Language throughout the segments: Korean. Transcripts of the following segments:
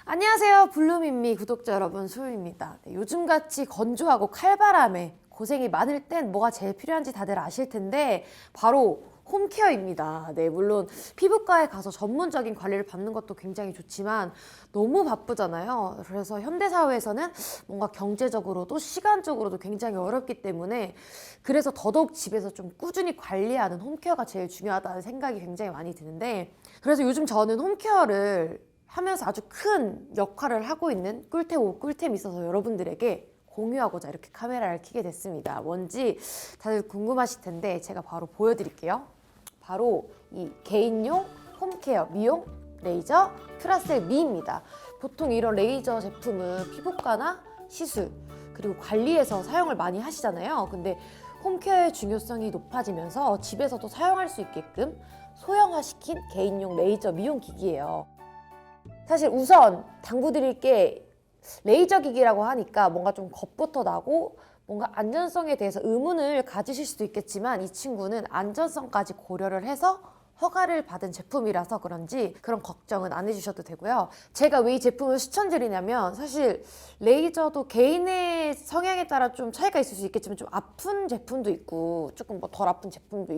안녕하세요. 블루민미 구독자 여러분, 소유입니다. 네, 요즘같이 건조하고 칼바람에 고생이 많을 땐 뭐가 제일 필요한지 다들 아실 텐데 바로 홈케어입니다. 네, 물론 피부과에 가서 전문적인 관리를 받는 것도 굉장히 좋지만 너무 바쁘잖아요. 그래서 현대사회에서는 뭔가 경제적으로도 시간적으로도 굉장히 어렵기 때문에 그래서 더더욱 집에서 좀 꾸준히 관리하는 홈케어가 제일 중요하다는 생각이 굉장히 많이 드는데, 그래서 요즘 저는 홈케어를 하면서 아주 큰 역할을 하고 있는 꿀템 오 꿀템이 있어서 여러분들에게 공유하고자 이렇게 카메라를 켜게 됐습니다. 뭔지 다들 궁금하실 텐데 제가 바로 보여드릴게요. 바로 이 개인용 홈케어 미용 레이저 퓨라셀 미입니다. 보통 이런 레이저 제품은 피부과나 시술 그리고 관리에서 사용을 많이 하시잖아요. 근데 홈케어의 중요성이 높아지면서 집에서도 사용할 수 있게끔 소형화시킨 개인용 레이저 미용 기기예요. 사실 우선 당부드릴 게, 레이저 기기라고 하니까 뭔가 좀 겁부터 나고 뭔가 안전성에 대해서 의문을 가지실 수도 있겠지만 이 친구는 안전성까지 고려를 해서 허가를 받은 제품이라서 그런지 그런 걱정은 안 해주셔도 되고요. 제가 왜 이 제품을 추천드리냐면, 사실 레이저도 개인의 성향에 따라 좀 차이가 있을 수 있겠지만 좀 아픈 제품도 있고 조금 뭐 덜 아픈 제품도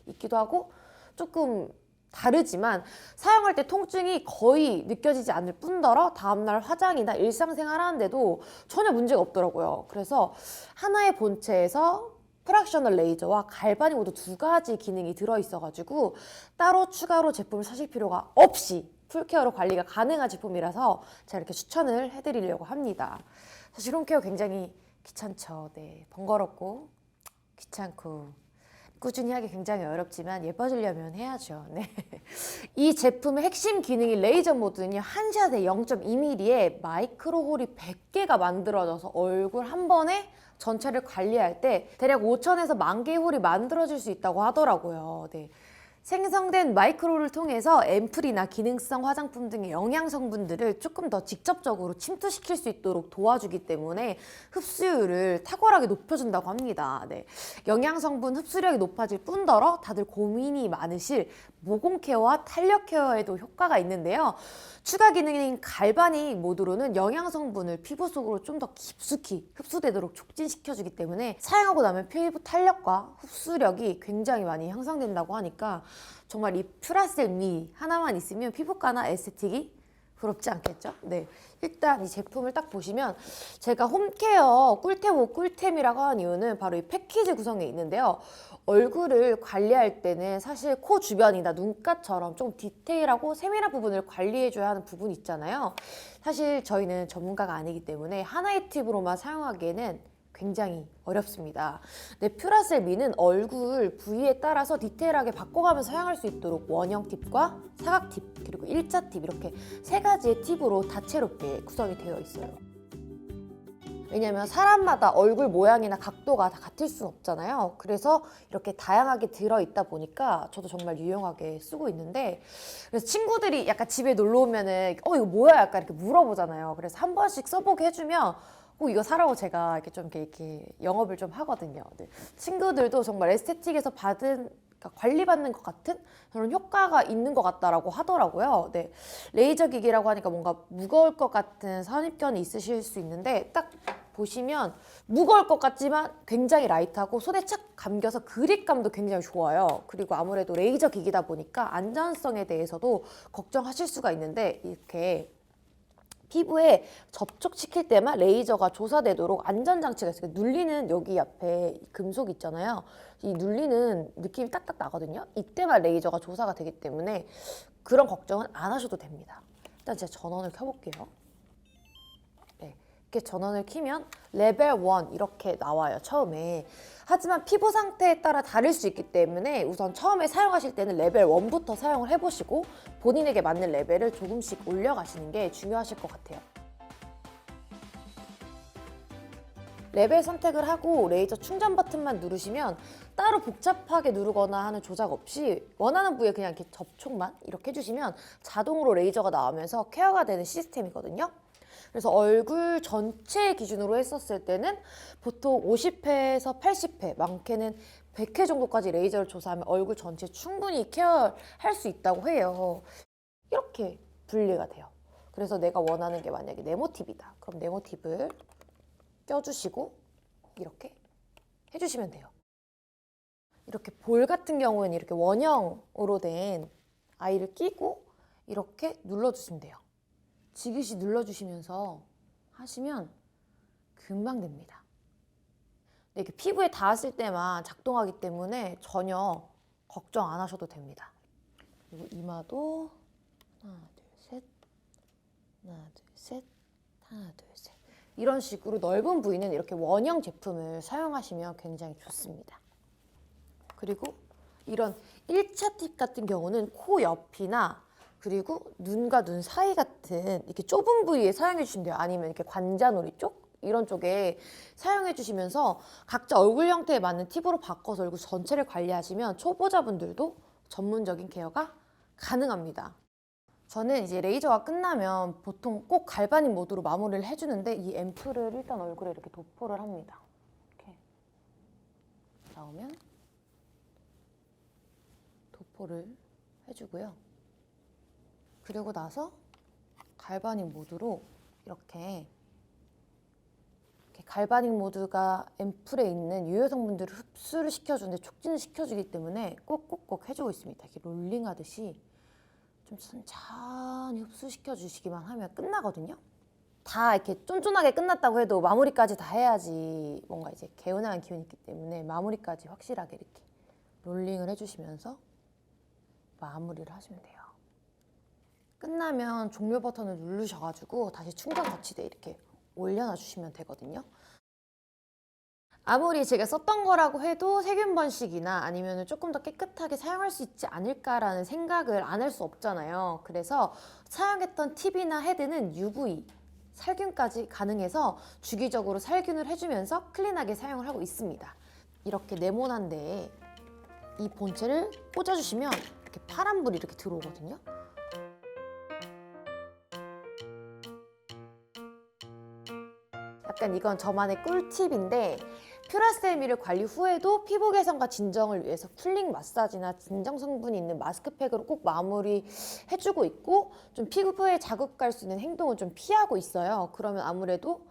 있기도 하고 조금 다르지만 사용할 때 통증이 거의 느껴지지 않을 뿐더러 다음날 화장이나 일상생활 하는데도 전혀 문제가 없더라고요. 그래서 하나의 본체에서 프락셔널 레이저와 갈바닉 모두 두 가지 기능이 들어있어가지고 따로 추가로 제품을 사실 필요가 없이 풀케어로 관리가 가능한 제품이라서 제가 이렇게 추천을 해드리려고 합니다. 사실 홈케어 굉장히 귀찮죠. 네, 번거롭고 귀찮고 꾸준히 하기 굉장히 어렵지만 예뻐지려면 해야죠. 네. 이 제품의 핵심 기능이 레이저 모드는요, 한 샷에 0.2mm의 마이크로 홀이 100개가 만들어져서 얼굴 한 번에 전체를 관리할 때 대략 5,000에서 10,000개의 홀이 만들어질 수 있다고 하더라고요. 네. 생성된 마이크로를 통해서 앰플이나 기능성 화장품 등의 영양 성분들을 조금 더 직접적으로 침투시킬 수 있도록 도와주기 때문에 흡수율을 탁월하게 높여준다고 합니다. 네. 영양 성분 흡수력이 높아질 뿐더러 다들 고민이 많으실 모공 케어와 탄력 케어에도 효과가 있는데요. 추가 기능인 갈바닉 모드로는 영양 성분을 피부 속으로 좀 더 깊숙이 흡수되도록 촉진시켜주기 때문에 사용하고 나면 피부 탄력과 흡수력이 굉장히 많이 향상된다고 하니까 정말 이 퓨라셀 미 하나만 있으면 피부과나 에스테틱이 부럽지 않겠죠? 네. 일단 이 제품을 딱 보시면, 제가 홈케어 꿀템 오 꿀템이라고 하는 이유는 바로 이 패키지 구성에 있는데요. 얼굴을 관리할 때는 사실 코 주변이나 눈가처럼 좀 디테일하고 세밀한 부분을 관리해줘야 하는 부분이 있잖아요. 사실 저희는 전문가가 아니기 때문에 하나의 팁으로만 사용하기에는 굉장히 어렵습니다. 네, 퓨라셀 미는 얼굴 부위에 따라서 디테일하게 바꿔가면서 사용할 수 있도록 원형 팁과 사각 팁 그리고 일자 팁, 이렇게 세 가지의 팁으로 다채롭게 구성이 되어 있어요. 왜냐면 사람마다 얼굴 모양이나 각도가 다 같을 수는 없잖아요. 그래서 이렇게 다양하게 들어있다 보니까 저도 정말 유용하게 쓰고 있는데, 그래서 친구들이 약간 집에 놀러 오면은 이거 뭐야? 약간 이렇게 물어보잖아요. 그래서 한 번씩 써보게 해주면 이거 사라고 제가 이렇게 좀 이렇게 영업을 좀 하거든요. 네. 친구들도 정말 에스테틱에서 받은, 그러니까 관리받는 것 같은 그런 효과가 있는 것 같다라고 하더라고요. 네. 레이저 기기라고 하니까 뭔가 무거울 것 같은 선입견이 있으실 수 있는데, 딱 보시면 무거울 것 같지만 굉장히 라이트하고 손에 착 감겨서 그립감도 굉장히 좋아요. 그리고 아무래도 레이저 기기다 보니까 안전성에 대해서도 걱정하실 수가 있는데, 이렇게 피부에 접촉시킬 때만 레이저가 조사되도록 안전장치가 있어요. 눌리는 여기 앞에 금속 있잖아요. 이 눌리는 느낌이 딱딱 나거든요. 이때만 레이저가 조사가 되기 때문에 그런 걱정은 안 하셔도 됩니다. 일단 제가 전원을 켜볼게요. 네, 이렇게 전원을 켜면 레벨 1 이렇게 나와요, 처음에. 하지만 피부 상태에 따라 다를 수 있기 때문에 우선 처음에 사용하실 때는 레벨 1부터 사용을 해보시고 본인에게 맞는 레벨을 조금씩 올려가시는 게 중요하실 것 같아요. 레벨 선택을 하고 레이저 충전 버튼만 누르시면 따로 복잡하게 누르거나 하는 조작 없이 원하는 부위에 그냥 이렇게 접촉만 이렇게 해주시면 자동으로 레이저가 나오면서 케어가 되는 시스템이거든요. 그래서 얼굴 전체 기준으로 했었을 때는 보통 50회에서 80회, 많게는 100회 정도까지 레이저를 조사하면 얼굴 전체 충분히 케어할 수 있다고 해요. 이렇게 분리가 돼요. 그래서 내가 원하는 게 만약에 네모팁이다. 그럼 네모팁을 껴주시고 이렇게 해주시면 돼요. 이렇게 볼 같은 경우에는 이렇게 원형으로 된 아이를 끼고 이렇게 눌러주시면 돼요. 지그시 눌러주시면서 하시면 금방 됩니다. 이렇게 피부에 닿았을 때만 작동하기 때문에 전혀 걱정 안 하셔도 됩니다. 그리고 이마도 하나, 둘, 셋, 하나, 둘, 셋, 하나, 둘, 셋. 이런 식으로 넓은 부위는 이렇게 원형 제품을 사용하시면 굉장히 좋습니다. 그리고 이런 1차 팁 같은 경우는 코 옆이나 그리고 눈과 눈 사이 같은 이렇게 좁은 부위에 사용해 주시면 돼요. 아니면 이렇게 관자놀이 쪽? 이런 쪽에 사용해 주시면서 각자 얼굴 형태에 맞는 팁으로 바꿔서 얼굴 전체를 관리하시면 초보자분들도 전문적인 케어가 가능합니다. 저는 이제 레이저가 끝나면 보통 꼭 갈바닉 모드로 마무리를 해주는데 이 앰플을 일단 얼굴에 이렇게 도포를 합니다. 이렇게 나오면 도포를 해주고요. 그리고 나서 갈바닉 모드로 이렇게 갈바닉 모드가 앰플에 있는 유효 성분들을 흡수를 시켜주는데 촉진을 시켜주기 때문에 꼭꼭꼭 해주고 있습니다. 이렇게 롤링하듯이 좀 천천히 흡수시켜 주시기만 하면 끝나거든요. 다 이렇게 쫀쫀하게 끝났다고 해도 마무리까지 다 해야지 뭔가 이제 개운한 기운이 있기 때문에 마무리까지 확실하게 이렇게 롤링을 해주시면서 마무리를 하시면 돼요. 끝나면 종료 버튼을 누르셔가지고 다시 충전 거치대에 이렇게 올려놔 주시면 되거든요. 아무리 제가 썼던 거라고 해도 세균 번식이나 아니면 조금 더 깨끗하게 사용할 수 있지 않을까라는 생각을 안 할 수 없잖아요. 그래서 사용했던 팁이나 헤드는 UV, 살균까지 가능해서 주기적으로 살균을 해주면서 클린하게 사용을 하고 있습니다. 이렇게 네모난 데에 이 본체를 꽂아주시면 이렇게 파란불이 이렇게 들어오거든요. 약간 이건 저만의 꿀팁인데 퓨라세미를 관리 후에도 피부 개선과 진정을 위해서 쿨링 마사지나 진정 성분이 있는 마스크팩으로 꼭 마무리 해주고 있고 좀 피부에 자극 갈 수 있는 행동은 좀 피하고 있어요. 그러면 아무래도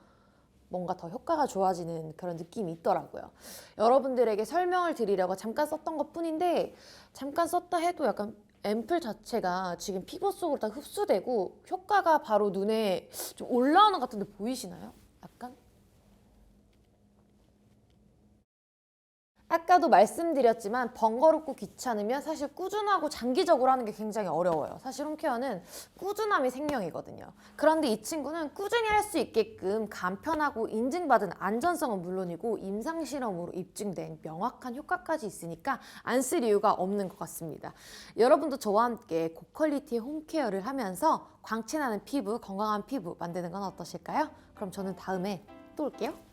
뭔가 더 효과가 좋아지는 그런 느낌이 있더라고요. 여러분들에게 설명을 드리려고 잠깐 썼던 것 뿐인데 잠깐 썼다 해도 약간 앰플 자체가 지금 피부 속으로 다 흡수되고 효과가 바로 눈에 좀 올라오는 것 같은데 보이시나요? 약간? 아까도 말씀드렸지만 번거롭고 귀찮으면 사실 꾸준하고 장기적으로 하는 게 굉장히 어려워요. 사실 홈케어는 꾸준함이 생명이거든요. 그런데 이 친구는 꾸준히 할 수 있게끔 간편하고 인증받은 안전성은 물론이고 임상실험으로 입증된 명확한 효과까지 있으니까 안 쓸 이유가 없는 것 같습니다. 여러분도 저와 함께 고퀄리티의 홈케어를 하면서 광채나는 피부, 건강한 피부 만드는 건 어떠실까요? 그럼 저는 다음에 또 올게요.